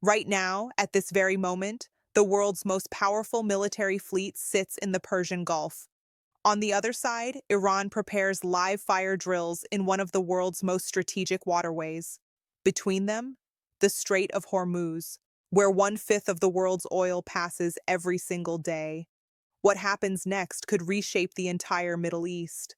Right now, at this very moment, the world's most powerful military fleet sits in the Persian Gulf. On the other side, Iran prepares live fire drills in one of the world's most strategic waterways. Between them, the Strait of Hormuz, where one-fifth of the world's oil passes every single day. What happens next could reshape the entire Middle East.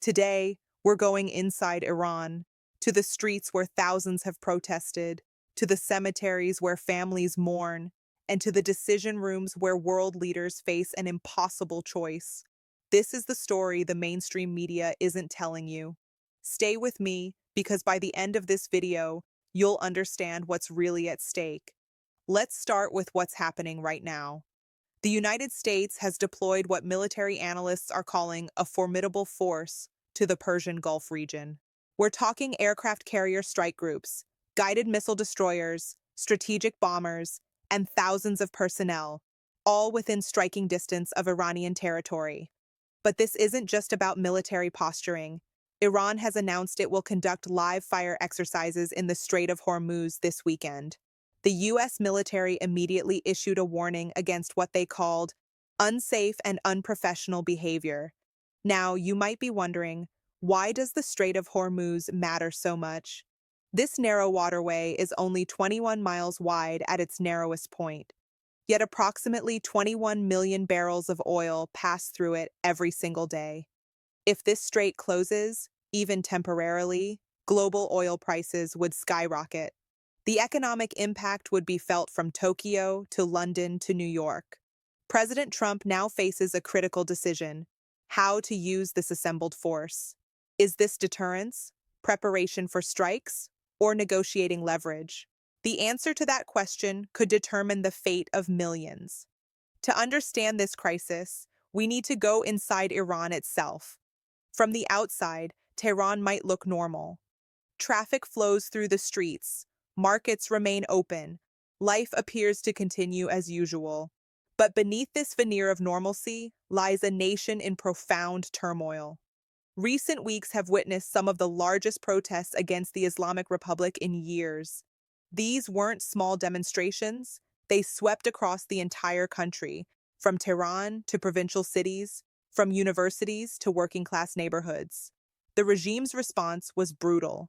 Today, we're going inside Iran, to the streets where thousands have protested, to the cemeteries where families mourn, and to the decision rooms where world leaders face an impossible choice. This is the story the mainstream media isn't telling you. Stay with me, because by the end of this video, you'll understand what's really at stake. Let's start with what's happening right now. The United States has deployed what military analysts are calling a formidable force to the Persian Gulf region. We're talking aircraft carrier strike groups, guided missile destroyers, strategic bombers, and thousands of personnel, all within striking distance of Iranian territory. But this isn't just about military posturing. Iran has announced it will conduct live fire exercises in the Strait of Hormuz this weekend. The U.S. military immediately issued a warning against what they called unsafe and unprofessional behavior. Now, you might be wondering, why does the Strait of Hormuz matter so much? This narrow waterway is only 21 miles wide at its narrowest point, yet approximately 21 million barrels of oil pass through it every single day. If this strait closes, even temporarily, global oil prices would skyrocket. The economic impact would be felt from Tokyo to London to New York. President Trump now faces a critical decision: how to use this assembled force. Is this deterrence, preparation for strikes, or negotiating leverage? The answer to that question could determine the fate of millions. To understand this crisis, we need to go inside Iran itself. From the outside, Tehran might look normal. Traffic flows through the streets, markets remain open, life appears to continue as usual. But beneath this veneer of normalcy lies a nation in profound turmoil. Recent weeks have witnessed some of the largest protests against the Islamic Republic in years. These weren't small demonstrations, they swept across the entire country, from Tehran to provincial cities, from universities to working-class neighborhoods. The regime's response was brutal.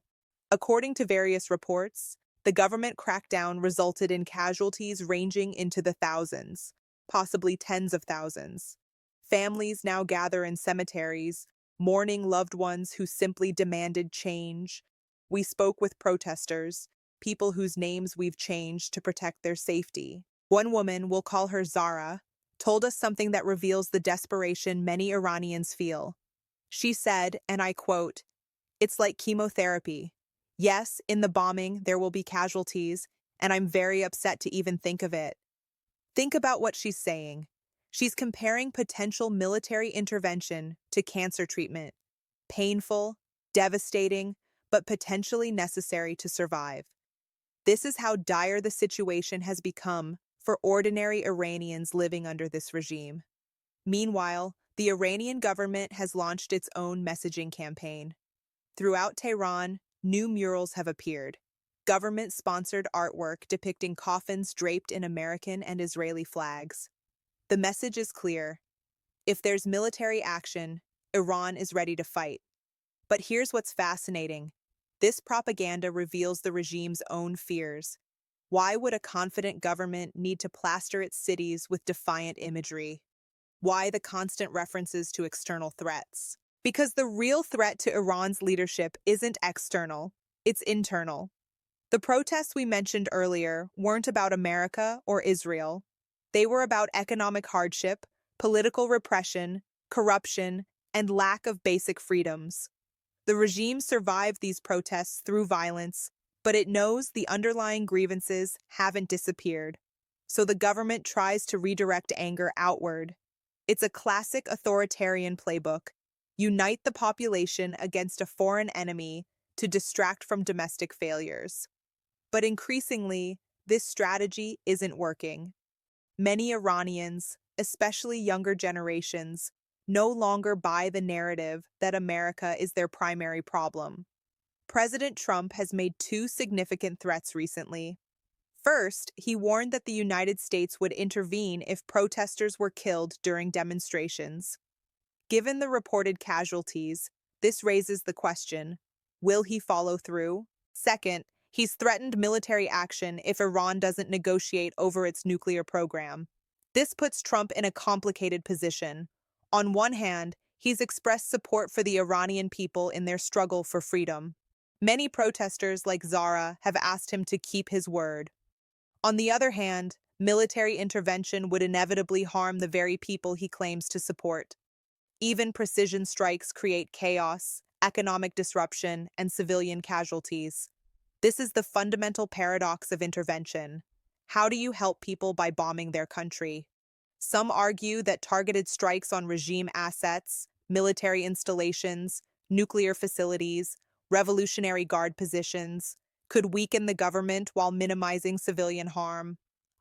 According to various reports, the government crackdown resulted in casualties ranging into the thousands, possibly tens of thousands. Families now gather in cemeteries, mourning loved ones who simply demanded change. We spoke with protesters, people whose names we've changed to protect their safety. One woman, we'll call her Zara, told us something that reveals the desperation many Iranians feel. She said, and I quote, "It's like chemotherapy. Yes, in the bombing there will be casualties, and I'm very upset to even think of it." Think about what she's saying. She's comparing potential military intervention to cancer treatment. Painful, devastating, but potentially necessary to survive. This is how dire the situation has become for ordinary Iranians living under this regime. Meanwhile, the Iranian government has launched its own messaging campaign. Throughout Tehran, new murals have appeared. Government-sponsored artwork depicting coffins draped in American and Israeli flags. The message is clear. If there's military action, Iran is ready to fight. But here's what's fascinating. This propaganda reveals the regime's own fears. Why would a confident government need to plaster its cities with defiant imagery? Why the constant references to external threats? Because the real threat to Iran's leadership isn't external, it's internal. The protests we mentioned earlier weren't about America or Israel. They were about economic hardship, political repression, corruption, and lack of basic freedoms. The regime survived these protests through violence, but it knows the underlying grievances haven't disappeared. So the government tries to redirect anger outward. It's a classic authoritarian playbook. Unite the population against a foreign enemy to distract from domestic failures. But increasingly, this strategy isn't working. Many Iranians, especially younger generations, no longer buy the narrative that America is their primary problem. President Trump has made two significant threats recently. First, he warned that the United States would intervene if protesters were killed during demonstrations. Given the reported casualties, this raises the question, will he follow through? Second, he's threatened military action if Iran doesn't negotiate over its nuclear program. This puts Trump in a complicated position. On one hand, he's expressed support for the Iranian people in their struggle for freedom. Many protesters like Zara have asked him to keep his word. On the other hand, military intervention would inevitably harm the very people he claims to support. Even precision strikes create chaos, economic disruption, and civilian casualties. This is the fundamental paradox of intervention. How do you help people by bombing their country? Some argue that targeted strikes on regime assets, military installations, nuclear facilities, Revolutionary Guard positions, could weaken the government while minimizing civilian harm.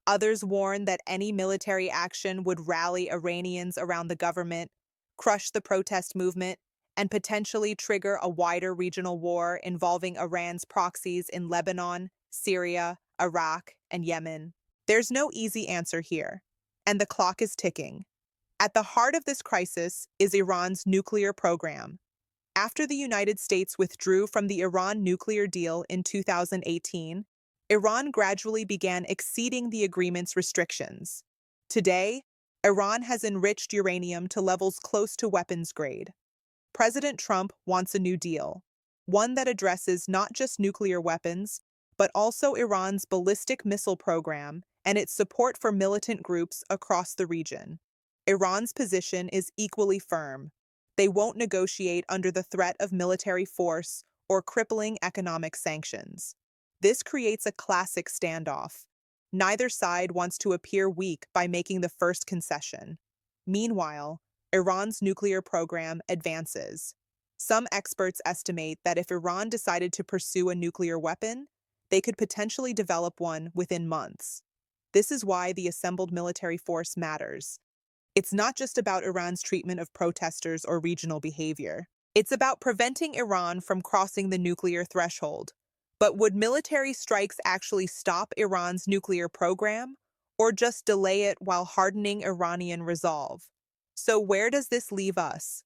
Others warn that any military action would rally Iranians around the government, crush the protest movement, and potentially trigger a wider regional war involving Iran's proxies in Lebanon, Syria, Iraq, and Yemen. There's no easy answer here, and the clock is ticking. At the heart of this crisis is Iran's nuclear program. After the United States withdrew from the Iran nuclear deal in 2018, Iran gradually began exceeding the agreement's restrictions. Today, Iran has enriched uranium to levels close to weapons grade. President Trump wants a new deal, one that addresses not just nuclear weapons, but also Iran's ballistic missile program and its support for militant groups across the region. Iran's position is equally firm. They won't negotiate under the threat of military force or crippling economic sanctions. This creates a classic standoff. Neither side wants to appear weak by making the first concession. Meanwhile, Iran's nuclear program advances. Some experts estimate that if Iran decided to pursue a nuclear weapon, they could potentially develop one within months. This is why the assembled military force matters. It's not just about Iran's treatment of protesters or regional behavior. It's about preventing Iran from crossing the nuclear threshold. But would military strikes actually stop Iran's nuclear program, or just delay it while hardening Iranian resolve? So where does this leave us?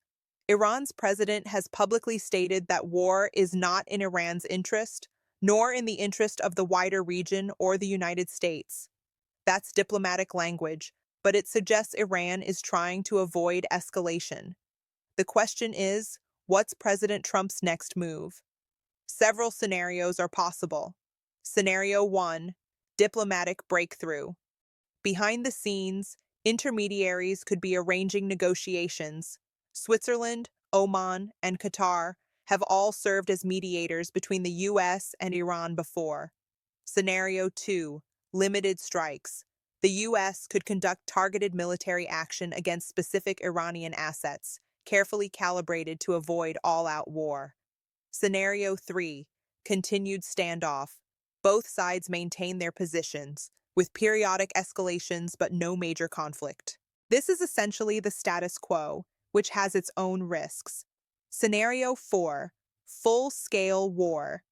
Iran's president has publicly stated that war is not in Iran's interest, nor in the interest of the wider region or the United States. That's diplomatic language, but it suggests Iran is trying to avoid escalation. The question is, what's President Trump's next move? Several scenarios are possible. Scenario 1, diplomatic breakthrough. Behind the scenes, intermediaries could be arranging negotiations. Switzerland, Oman, and Qatar have all served as mediators between the U.S. and Iran before. Scenario 2, limited strikes. The U.S. could conduct targeted military action against specific Iranian assets, carefully calibrated to avoid all-out war. Scenario 3, continued standoff. Both sides maintain their positions, with periodic escalations but no major conflict. This is essentially the status quo, which has its own risks. Scenario 4, full-scale war.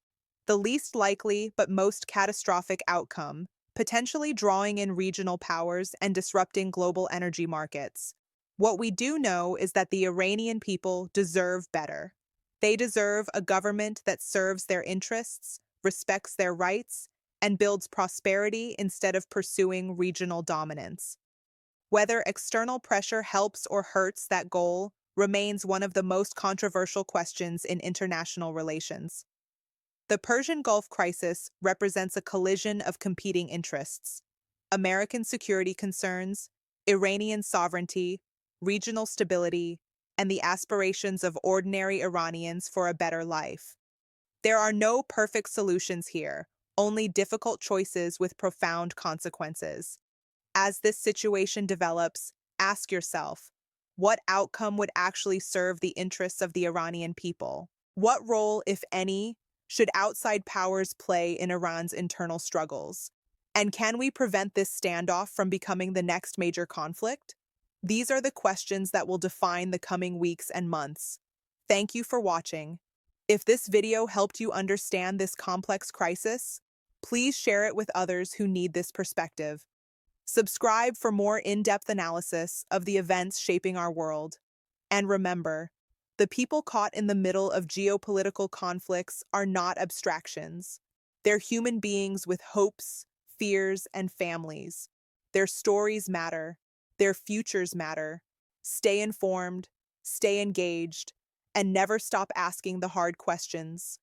The least likely but most catastrophic outcome, potentially drawing in regional powers and disrupting global energy markets. What we do know is that the Iranian people deserve better. They deserve a government that serves their interests, respects their rights, and builds prosperity instead of pursuing regional dominance. Whether external pressure helps or hurts that goal remains one of the most controversial questions in international relations. The Persian Gulf crisis represents a collision of competing interests: American security concerns, Iranian sovereignty, regional stability, and the aspirations of ordinary Iranians for a better life. There are no perfect solutions here, only difficult choices with profound consequences. As this situation develops, ask yourself, what outcome would actually serve the interests of the Iranian people? What role, if any, should outside powers play in Iran's internal struggles? And can we prevent this standoff from becoming the next major conflict? These are the questions that will define the coming weeks and months. Thank you for watching. If this video helped you understand this complex crisis, Please share it with others who need this perspective. Subscribe for more in-depth analysis of the events shaping our world. And remember, the people caught in the middle of geopolitical conflicts are not abstractions. They're human beings with hopes, fears, and families. Their stories matter. Their futures matter. Stay informed, stay engaged, and never stop asking the hard questions.